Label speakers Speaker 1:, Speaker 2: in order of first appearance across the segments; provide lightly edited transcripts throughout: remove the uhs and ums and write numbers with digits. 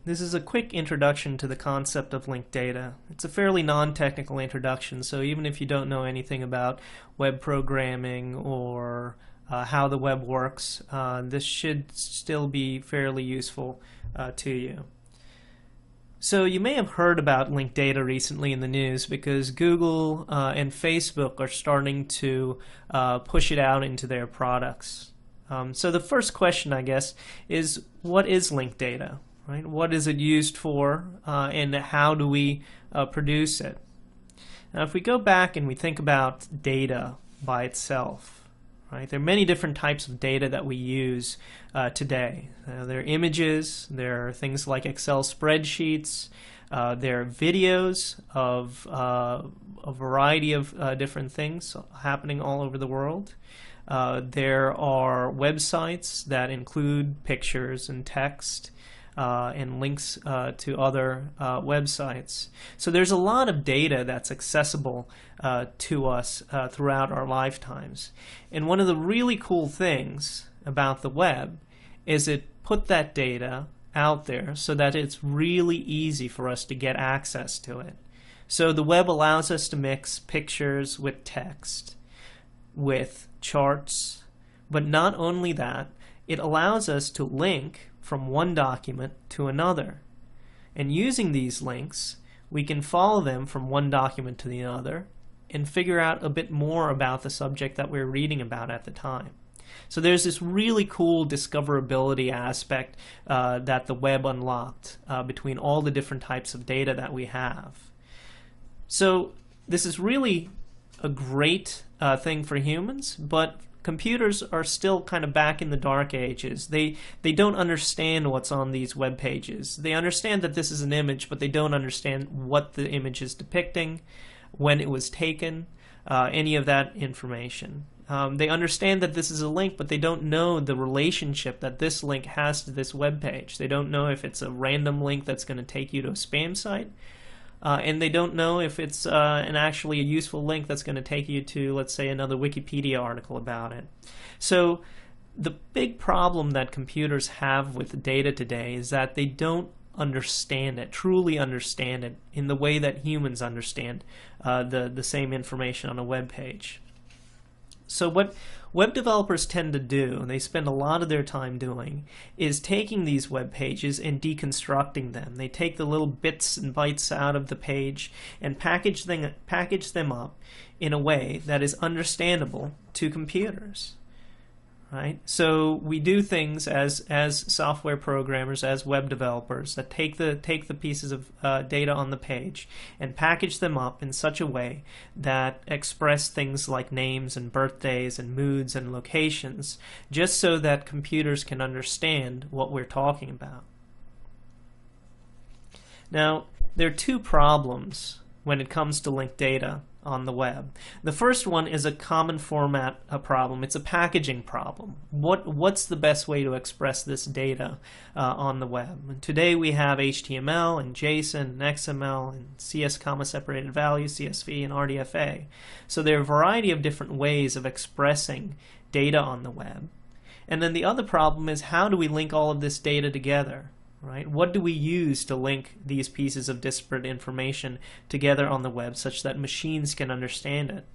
Speaker 1: This is a quick introduction to the concept of linked data. It's a fairly non-technical introduction, so even if you don't know anything about web programming or how the web works, this should still be fairly useful to you. So you may have heard about linked data recently in the news because Google and Facebook are starting to push it out into their products. So the first question, I guess, is what is linked data? Right? What is it used for, and how do we produce it? Now, if we go back and we think about data by itself, right? There are many different types of data that we use today. There are images, there are things like Excel spreadsheets, there are videos of a variety of different things happening all over the world. There are websites that include pictures and text. And links to other websites. So there's a lot of data that's accessible to us throughout our lifetimes. And one of the really cool things about the web is it put that data out there so that it's really easy for us to get access to it. So the web allows us to mix pictures with text, with charts, but not only that, it allows us to link from one document to another. And using these links, we can follow them from one document to the other and figure out a bit more about the subject that we're reading about at the time. So there's this really cool discoverability aspect that the web unlocked between all the different types of data that we have. So this is really a great thing for humans, but computers are still kind of back in the dark ages. They don't understand what's on these web pages. They understand that this is an image, but they don't understand what the image is depicting, when it was taken, any of that information. They understand that this is a link, but they don't know the relationship that this link has to this web page. They don't know if it's a random link that's going to take you to a spam site. And they don't know if it's actually a useful link that's going to take you to, let's say, another Wikipedia article about it. So the big problem that computers have with data today is that they don't understand it, truly understand it, in the way that humans understand the same information on a web page. So what web developers tend to do, and they spend a lot of their time doing, is taking these web pages and deconstructing them. They take the little bits and bytes out of the page and package them up in a way that is understandable to computers. Right? So we do things as software programmers, as web developers, that take the pieces of data on the page and package them up in such a way that express things like names and birthdays and moods and locations, just so that computers can understand what we're talking about. Now, there are two problems when it comes to linked data on the web. The first one is a common format problem. It's a packaging problem. What's the best way to express this data on the web? And today we have HTML and JSON and XML and CS comma separated value, CSV and RDFA. So there are a variety of different ways of expressing data on the web. And then the other problem is, how do we link all of this data together? Right? What do we use to link these pieces of disparate information together on the web such that machines can understand it?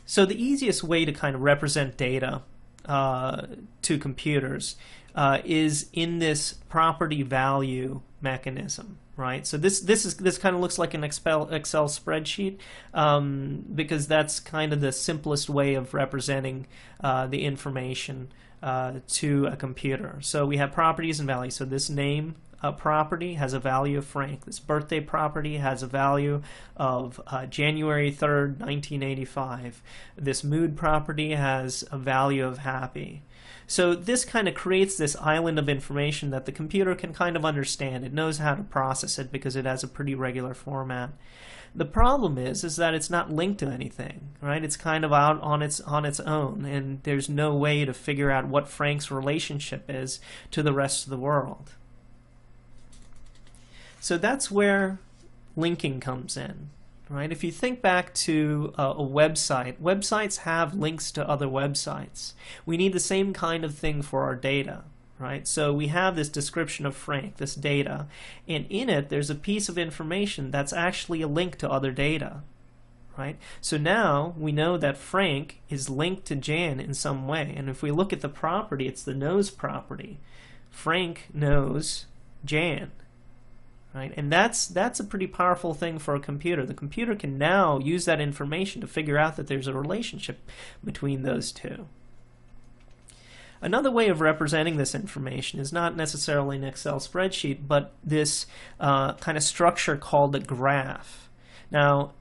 Speaker 1: So the easiest way to kind of represent data to computers is in this property value mechanism. Right? So this kind of looks like an Excel spreadsheet because that's kind of the simplest way of representing the information to a computer. So we have properties and values. So this name property has a value of Frank. This birthday property has a value of January 3rd, 1985. This mood property has a value of happy. So this kind of creates this island of information that the computer can kind of understand. It knows how to process it because it has a pretty regular format. The problem is that it's not linked to anything, right? It's kind of out on its own, and there's no way to figure out what Frank's relationship is to the rest of the world. So that's where linking comes in, right? If you think back to a website, websites have links to other websites. We need the same kind of thing for our data, right? So we have this description of Frank, this data, and in it there's a piece of information that's actually a link to other data, right? So now we know that Frank is linked to Jan in some way, and if we look at the property, it's the knows property. Frank knows Jan, right? And that's a pretty powerful thing for a computer. The computer can now use that information to figure out that there's a relationship between those two. Another way of representing this information is not necessarily an Excel spreadsheet, but this kind of structure called a graph. Now,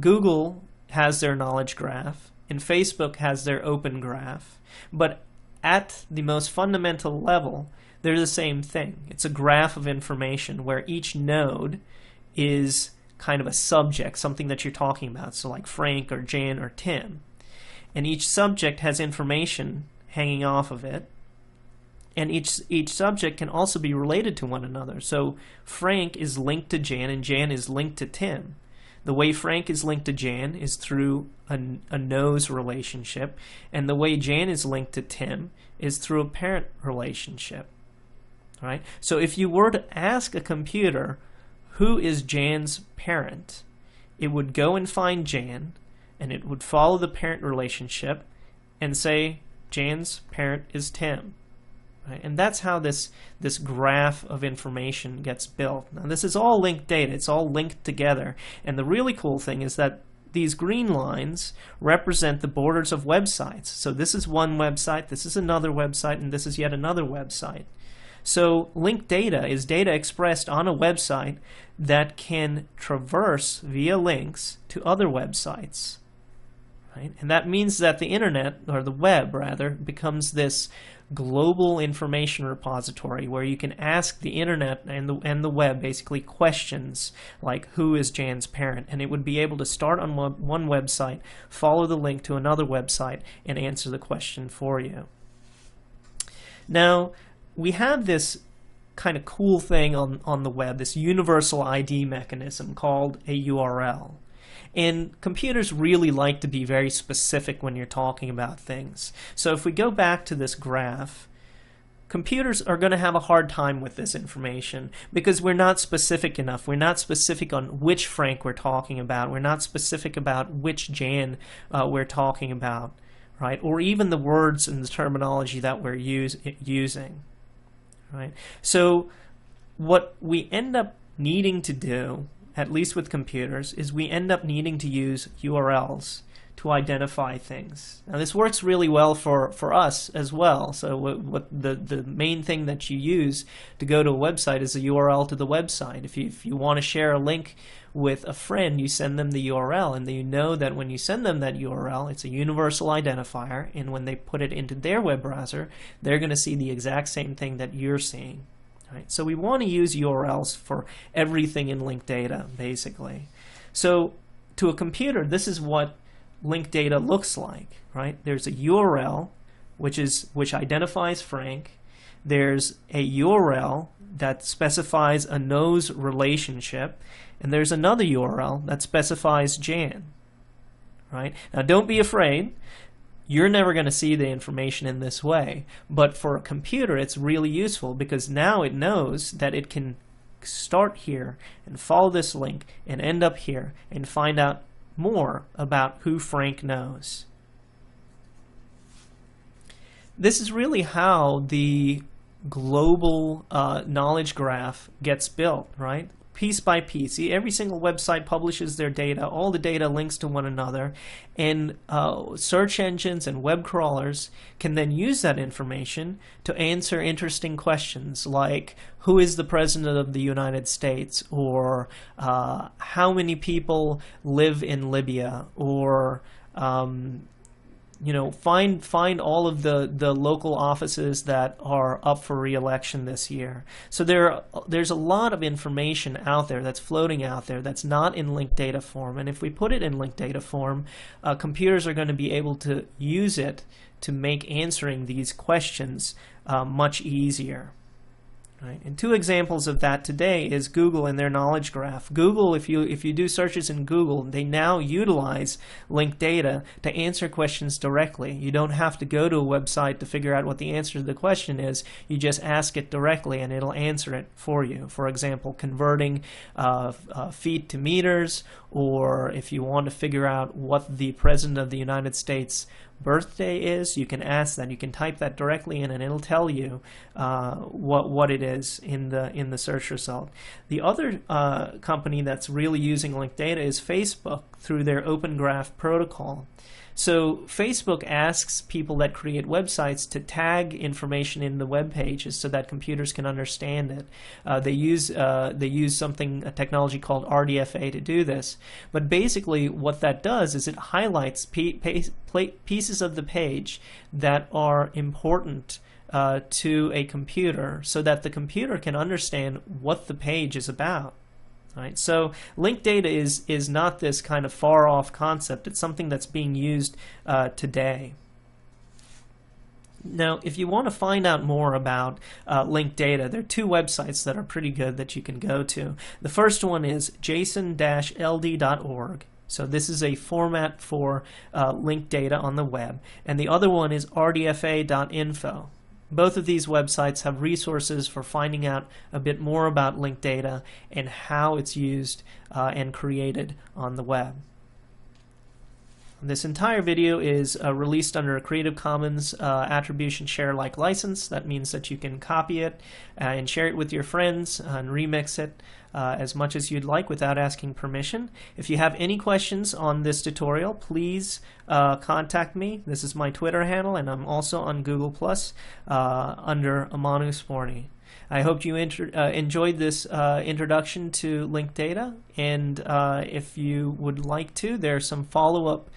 Speaker 1: Google has their knowledge graph, and Facebook has their open graph, but at the most fundamental level, they're the same thing. It's a graph of information where each node is kind of a subject, something that you're talking about, so like Frank or Jan or Tim. And each subject has information hanging off of it, and each subject can also be related to one another. So Frank is linked to Jan, and Jan is linked to Tim. The way Frank is linked to Jan is through a knows relationship, and the way Jan is linked to Tim is through a parent relationship. All right? So if you were to ask a computer who is Jan's parent, it would go and find Jan, and it would follow the parent relationship and say Jan's parent is Tim. Right? And that's how this graph of information gets built. Now this is all linked data. It's all linked together. And the really cool thing is that these green lines represent the borders of websites. So this is one website, this is another website, and this is yet another website. So linked data is data expressed on a website that can traverse via links to other websites. Right? And that means that the internet, or the web rather, becomes this global information repository where you can ask the internet and the web basically questions like who is Jan's parent, and it would be able to start on one website, follow the link to another website, and answer the question for you. Now we have this kind of cool thing on the web, this universal ID mechanism called a URL. And computers really like to be very specific when you're talking about things. So if we go back to this graph, computers are going to have a hard time with this information because we're not specific enough. We're not specific on which Frank we're talking about. We're not specific about which Jan we're talking about, right? Or even the words and the terminology that we're using, right? So what we end up needing to do, at least with computers, is we end up needing to use URLs to identify things. Now this works really well for us as well. So what the main thing that you use to go to a website is a URL to the website. If you want to share a link with a friend, you send them the URL, and you know that when you send them that URL, it's a universal identifier, and when they put it into their web browser, they're going to see the exact same thing that you're seeing. Right? So we want to use URLs for everything in linked data, basically. So to a computer, this is what linked data looks like. Right? There's a URL which identifies Frank. There's a URL that specifies a knows relationship, and there's another URL that specifies Jan. Right? Now don't be afraid. You're never going to see the information in this way, but for a computer it's really useful because now it knows that it can start here and follow this link and end up here and find out more about who Frank knows. This is really how the global knowledge graph gets built, right? Piece by piece. Every single website publishes their data, all the data links to one another, and search engines and web crawlers can then use that information to answer interesting questions like who is the President of the United States, or how many people live in Libya, or you know, find all of the local offices that are up for re-election this year. So there's a lot of information out there that's floating out there that's not in linked data form, and if we put it in linked data form, computers are going to be able to use it to make answering these questions much easier. Right. And two examples of that today is Google and their knowledge graph. Google, if you do searches in Google, they now utilize linked data to answer questions directly. You don't have to go to a website to figure out what the answer to the question is. You just ask it directly and it'll answer it for you. For example, converting feet to meters, or if you want to figure out what the President of the United States birthday is, you can ask that. You can type that directly in and it'll tell you what it is in the search result. The other company that's really using linked data is Facebook through their Open Graph protocol. So Facebook asks people that create websites to tag information in the web pages so that computers can understand it. They use something, a technology called RDFA, to do this. But basically what that does is it highlights pieces of the page that are important to a computer so that the computer can understand what the page is about. Right? So linked data is not this kind of far-off concept. It's something that's being used today. Now, if you want to find out more about linked data, there are two websites that are pretty good that you can go to. The first one is json-ld.org. So this is a format for linked data on the web. And the other one is rdfa.info. Both of these websites have resources for finding out a bit more about linked data and how it's used and created on the web. This entire video is released under a Creative Commons Attribution Share Alike license. That means that you can copy it and share it with your friends and remix it as much as you'd like without asking permission. If you have any questions on this tutorial, please contact me. This is my Twitter handle, and I'm also on Google Plus under Amanu Sporny. I hope you enjoyed this introduction to linked data, and if you would like to, there are some follow-up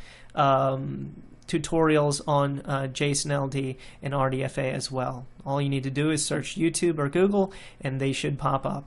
Speaker 1: tutorials on JSON-LD and RDFA as well. All you need to do is search YouTube or Google, and they should pop up.